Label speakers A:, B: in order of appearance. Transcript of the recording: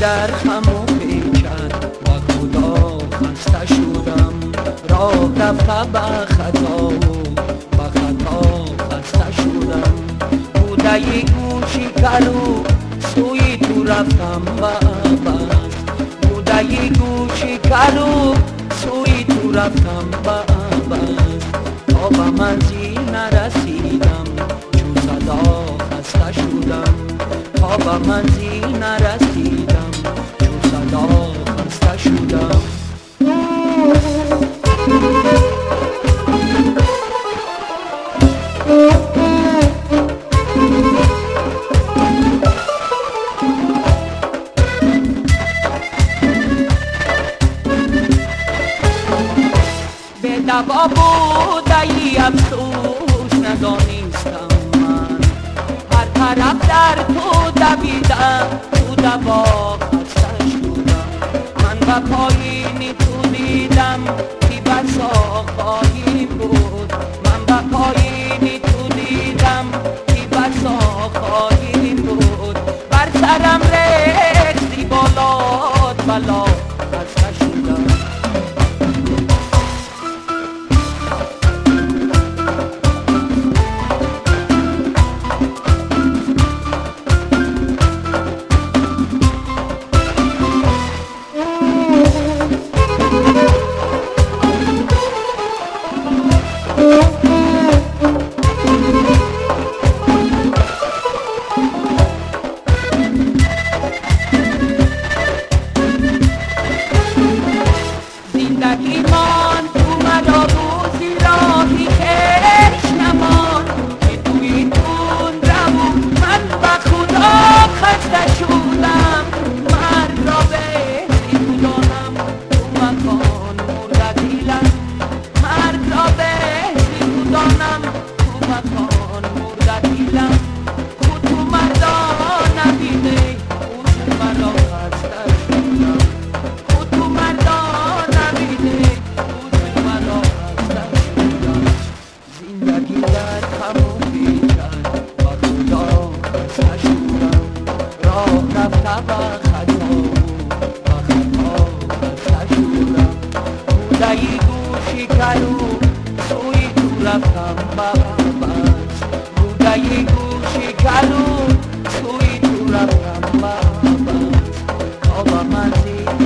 A: در خم و پیکر و خدا خسته شدم. راه رفتم به خطا و خطا خسته شدم. بوده ی گوشی کلو سوی تو رفتم بس. بوده ی گوشی کلو سوی تو رفتم بس. تا به منزل نرسیدم چون صدا خسته شدم. تا به منزل نرسیدم چون صدا خسته شدم. به دوا بوده ی افسوس ندانستم من. هر طرف در تو دویدم تو دوا خسته شدم. من به پایین تو دیدم که بسا خواهی بود. من به پایین تو دیدم که بسا خواهی بود. بر سرم ریختی بالات بلا خسته شدم. زندگی مان تو مرا روزی راهی کش نمان که توی تون رو من به خدا خسته شدم. مرد را بهتری بودانم تو مکان مرده دیلم. مرد را بهتری بودانم تو مکان مرده دیلم. خود تو مردا نبیده خود مرا خسته شدم. خود تو مردا نبیده خود مرا خسته شدم. زندگی در خم و پیکر و خدا خسته شدم. راه رفته به خطا و خطا خسته شدم. بوده ی گوشی کلو سوی تو رفتم بس. بوده ی گوشی کلو سوی تو رفتم بس. تا به منزل